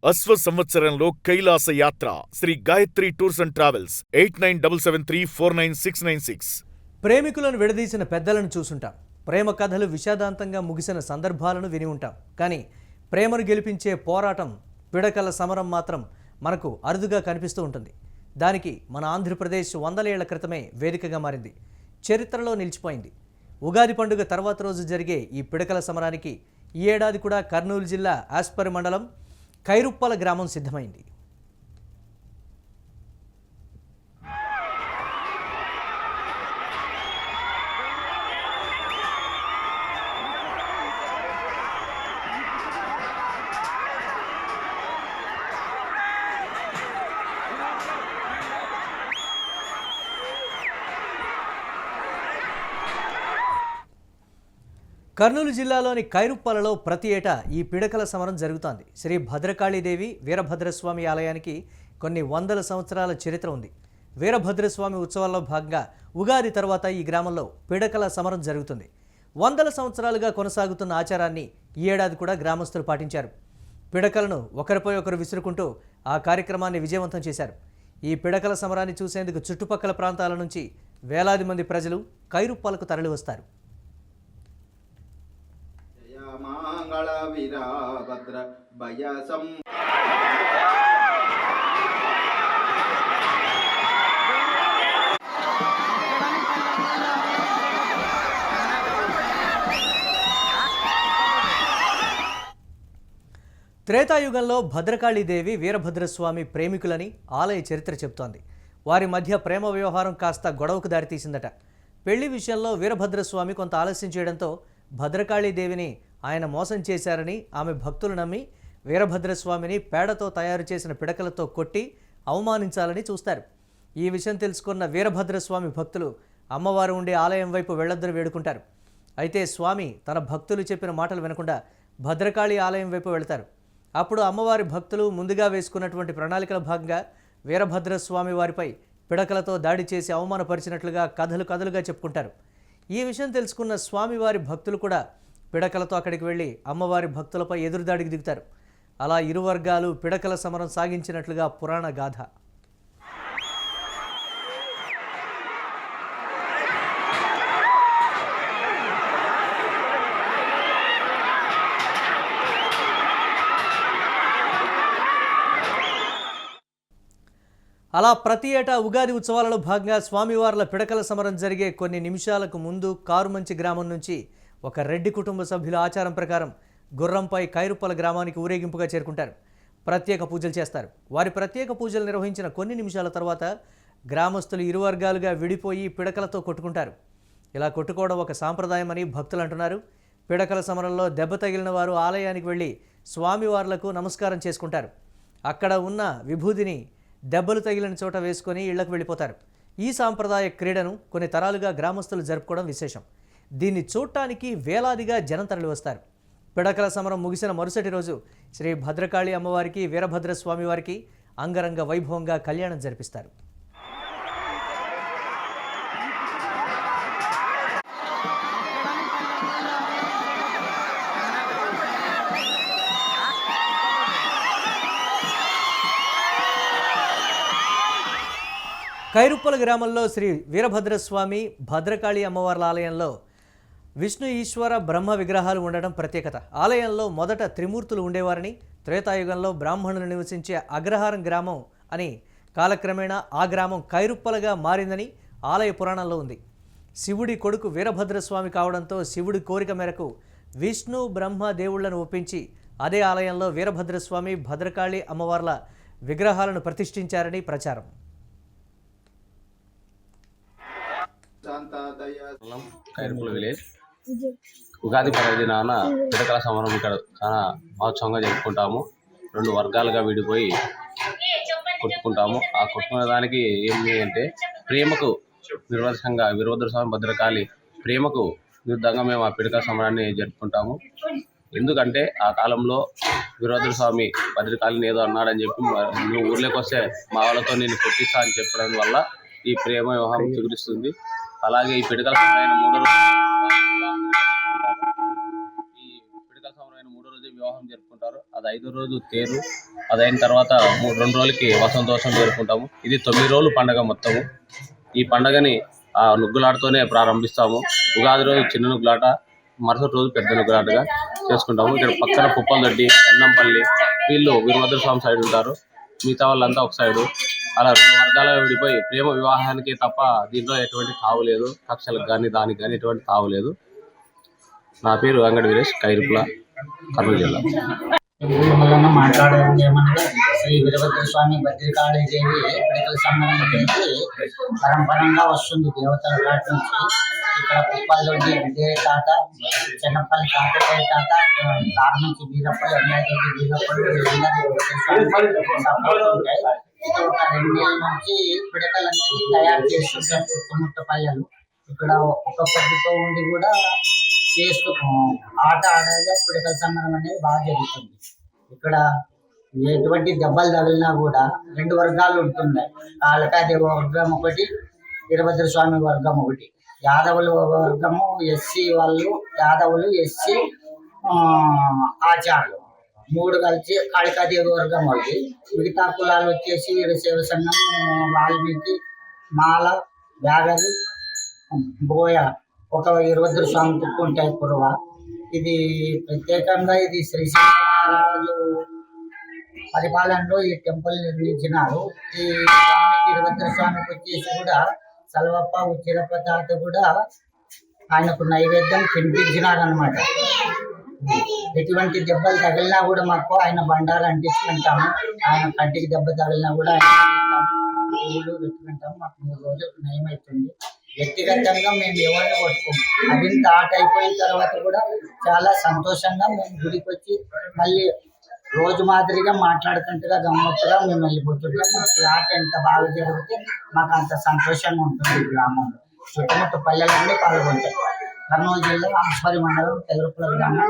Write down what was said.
అశ్వ సంవత్సరంలో కైలాస యాత్ర Shri Gayatri tours and travels 8977349696. ప్రేమికులను విడదీసిన పెద్దలను చూసుంటాం. ప్రేమ కథలు విషాదాంతంగా ముగిసిన సందర్భాలను విని ఉంటాం. కానీ ప్రేమను గెలిపించే పోరాటం పిడకల సమరం మాత్రం మనకు అరుదుగా కనిపిస్తూ ఉంటుంది. దానికి మన ఆంధ్రప్రదేశ్ 100 ఏళ్ల క్రితమే వేదికగా మారింది. చరిత్రలో నిలిచిపోయింది. ఉగాది పండుగ తర్వాత రోజు జరిగే ఈ పిడకల సమరానికి ఈ ఏడాది కూడా కర్నూలు జిల్లా ఆస్పరి మండలం కైరుప్పల గ్రామం సిద్ధమైంది. కర్నూలు జిల్లాలోని కైరుప్పలలో ప్రతి ఏటా ఈ పిడకల సమరం జరుగుతోంది. శ్రీ భద్రకాళీదేవి వీరభద్రస్వామి ఆలయానికి కొన్ని వందల సంవత్సరాల చరిత్ర ఉంది. వీరభద్రస్వామి ఉత్సవాల్లో భాగంగా ఉగాది తర్వాత ఈ గ్రామంలో పిడకల సమరం జరుగుతుంది. వందల సంవత్సరాలుగా కొనసాగుతున్న ఆచారాన్ని ఈ ఏడాది కూడా గ్రామస్తులు పాటించారు. పిడకలను ఒకరిపై ఒకరు విసురుకుంటూ ఆ కార్యక్రమాన్ని విజయవంతం చేశారు. ఈ పిడకల సమరాన్ని చూసేందుకు చుట్టుపక్కల ప్రాంతాల నుంచి వేలాది మంది ప్రజలు కైరుప్పలకు తరలివస్తారు. మంగళ వీరభద్ర భయసం త్రేతాయుగంలో భద్రకాళీదేవి వీరభద్రస్వామి ప్రేమికులని ఆలయ చరిత్ర చెబుతోంది. వారి మధ్య ప్రేమ వ్యవహారం కాస్త గొడవకు దారితీసిందట. పెళ్లి విషయంలో వీరభద్రస్వామి కొంత ఆలస్యం చేయడంతో భద్రకాళీదేవిని ఆయన మోసం చేశారని ఆమె భక్తులు నమ్మి వీరభద్రస్వామిని పేడతో తయారు చేసిన పిడకలతో కొట్టి అవమానించాలని చూస్తారు. ఈ విషయం తెలుసుకున్న వీరభద్రస్వామి భక్తులు అమ్మవారు ఉండే ఆలయం వైపు వెళ్లొద్దని వేడుకుంటారు. అయితే స్వామి తన భక్తులు చెప్పిన మాటలు వినకుండా భద్రకాళి ఆలయం వైపు వెళతారు. అప్పుడు అమ్మవారి భక్తులు ముందుగా వేసుకున్నటువంటి ప్రణాళికల భాగంగా వీరభద్రస్వామి వారిపై పిడకలతో దాడి చేసి అవమానపరిచినట్లుగా కథలుగా చెప్పుకుంటారు. ఈ విషయం తెలుసుకున్న స్వామివారి భక్తులు కూడా పిడకలతో అక్కడికి వెళ్ళి అమ్మవారి భక్తులపై ఎదురుదాడికి దిగుతారు. అలా ఇరు వర్గాలు పిడకల సమరం సాగించినట్లుగా పురాణ గాథ. అలా ప్రతి ఏటా ఉగాది ఉత్సవాలలో భాగంగా స్వామివార్ల పిడకల సమరం జరిగే కొన్ని నిమిషాలకు ముందు కారుమంచి గ్రామం నుంచి ఒక రెడ్డి కుటుంబ సభ్యుల ఆచారం ప్రకారం గుర్రంపై కైరుప్పల గ్రామానికి ఊరేగింపుగా చేరుకుంటారు. ప్రత్యేక పూజలు చేస్తారు. వారి ప్రత్యేక పూజలు నిర్వహించిన కొన్ని నిమిషాల తర్వాత గ్రామస్తులు ఇరు వర్గాలుగా విడిపోయి పిడకలతో కొట్టుకుంటారు. ఇలా కొట్టుకోవడం ఒక సాంప్రదాయం అని భక్తులు అంటున్నారు. పిడకల సమరంలో దెబ్బ తగిలిన వారు ఆలయానికి వెళ్ళి స్వామివార్లకు నమస్కారం చేసుకుంటారు. అక్కడ ఉన్న విభూదిని దెబ్బలు తగిలిన చోట వేసుకొని ఇళ్లకు వెళ్ళిపోతారు. ఈ సాంప్రదాయ క్రీడను కొన్ని తరాలుగా గ్రామస్తులు జరుపుకోవడం విశేషం. దీన్ని చూడటానికి వేలాదిగా జనం తరలి వస్తారు. పిడకల సమరం ముగిసిన మరుసటి రోజు శ్రీ భద్రకాళి అమ్మవారికి వీరభద్రస్వామి వారికి అంగరంగ వైభవంగా కళ్యాణం జరిపిస్తారు. కైరుప్పల గ్రామంలో శ్రీ వీరభద్రస్వామి భద్రకాళి అమ్మవార్ల ఆలయంలో విష్ణు ఈశ్వర బ్రహ్మ విగ్రహాలు ఉండడం ప్రత్యేకత. ఆలయంలో మొదట త్రిమూర్తులు ఉండేవారని, త్రేతాయుగంలో బ్రాహ్మణులు నివసించే అగ్రహారం గ్రామం అని కాలక్రమేణా ఆ గ్రామం కైరుప్పలగా మారిందని ఆలయ పురాణంలో ఉంది. శివుడి కొడుకు వీరభద్రస్వామి కావడంతో శివుడి కోరిక మేరకు విష్ణు బ్రహ్మ దేవుళ్లను ఒప్పించి అదే ఆలయంలో వీరభద్రస్వామి భద్రకాళి అమ్మవార్ల విగ్రహాలను ప్రతిష్ఠించారని ప్రచారం. కైరుప్పల విలేజ్ ఉగాది పర్వదినాన పిడకల సమరం ఇక్కడ చాలా మహోత్సవంగా జరుపుకుంటాము. 2 వర్గాలుగా విడిపోయి కొట్టుకుంటాము. ఆ కొట్టుకునే దానికి ఏమి అంటే ప్రేమకు నిర్వచనంగా వీరభద్రస్వామి భద్రకాళి ప్రేమకు విరుద్ధంగా మేము ఆ పిడకల సమరాన్ని జరుపుకుంటాము. ఎందుకంటే ఆ కాలంలో వీరభద్రస్వామి భద్రకాళిని ఏదో అన్నాడని చెప్పి నువ్వు ఊర్లోకి వస్తే మా వాళ్ళతో నేను కొట్టిస్తా అని చెప్పడం వల్ల ఈ ప్రేమ వ్యవహారం చిగురిస్తుంది. అలాగే ఈ పిడకల సమరమైన మూడో రోజు వివాహం జరుపుకుంటారు. అది 5వ రోజు తేరు. అదైన తర్వాత 2 రోజులకి వసంతోత్సవం జరుపుకుంటాము. ఇది 9 రోజులు పండగ మొత్తము. ఈ పండగని నుగ్గులాటతోనే ప్రారంభిస్తాము. ఉగాది రోజు చిన్న నుగ్గులాట, మరుసటి రోజు పెద్ద నుగ్గులాటగా చేసుకుంటాము. ఇక్కడ పక్కన పుప్పలదొడ్డి, ఎన్నంపల్లి వీళ్ళు వీరభద్ర స్వామి సైడ్ ఉంటారు, మిగతా వాళ్ళంతా ఒక సైడు. అలా 2 వర్గాలుగా విడిపోయి ప్రేమ వివాహానికి తప్ప దీంట్లో ఎటువంటి తావు లేదు. కక్షలకు కానీ దానికి కానీ ఎటువంటి తావు లేదు. నా పేరు వెంకట వీరేష్, కైరుపుల, కర్నూలు జిల్లా. వలన మాట్లాడడం ఏమనగా శ్రీ వీరభద్ర స్వామి భద్రకాళి దేవి పిడకల సంబరం అనేది పరంపరంగా వస్తుంది దేవతల నాటి నుంచి. ఇక్కడ పుప్పలదొడ్డి విజయ తాత, చిన్నపల్లి తాతయ్య తాత, కారు నుంచి వీరప్పలు, అమ్మాయి వీరప్పలు సపోర్ట్ ఉంటాయి. ఇది ఒక 2 నెలల నుంచి పిడకలు అనేది తయారు చేస్తుంటారు చుట్టుముట్ట పల్లెలు. ఇక్కడ ఒక పొద్దుతో ఉండి కూడా చేస్తూ ఆట ఆడేది పిడకల సంబరం అనేది బాగా జరుగుతుంది. ఇక్కడ ఎటువంటి దెబ్బలు తగిలినా కూడా 2 వర్గాలు ఉంటున్నాయి. కాళకాదేవి వర్గం ఒకటి, వీరభద్ర స్వామి వర్గం ఒకటి. యాదవులు వర్గము ఎస్సీ వాళ్ళు, యాదవులు ఎస్సీ ఆచార్యులు 3 కలిసి కాళికాదేవి వర్గం వాళ్ళది. మిగతా కులాలు వచ్చేసి వీరశైవ సంఘం, వాల్మీకి, మాల, యాగరి, బోయ, ఒక వీరభద్ర స్వామి తుక్కుంటాయి కురువ. ఇది ప్రత్యేకంగా ఇది శ్రీశైలరాజు పరిపాలనలో ఈ టెంపుల్ నిర్మించినారు. ఈ స్వామికి వీరభద్ర స్వామికి వచ్చేసి కూడా సల్వప్ప, ఉచ్చిరప్ప తాత కూడా ఆయనకు నైవేద్యం తినిపించినారనమాట. ఎటువంటి దెబ్బలు తగిలినా కూడా మాకు ఆయన బండారు అంటించుకుంటాము. ఆయన కంటికి దెబ్బ తగిలినా కూడా పూలు పెట్టుకుంటాము. మాకు 3 రోజులు నయమవుతుంది. వ్యక్తిగతంగా మేము ఎవరిని పట్టుకోము. అది స్టార్ట్ అయిపోయిన తర్వాత కూడా చాలా సంతోషంగా మేము గుడికి వచ్చి మళ్ళీ రోజు మాదిరిగా మాట్లాడుకుంటుగా గమ్మత్తుగా మేము వెళ్ళిపోతుంటాం. మాకు ఆట ఎంత బాగా జరిగితే మాకు అంత సంతోషంగా ఉంటుంది. గ్రామంలో చుట్టుముట్టు పల్లెలన్నీ పాల్గొంటాయి. కర్నూలు జిల్లా ఆస్పరి మండలం తెగరపుల గ్రామం.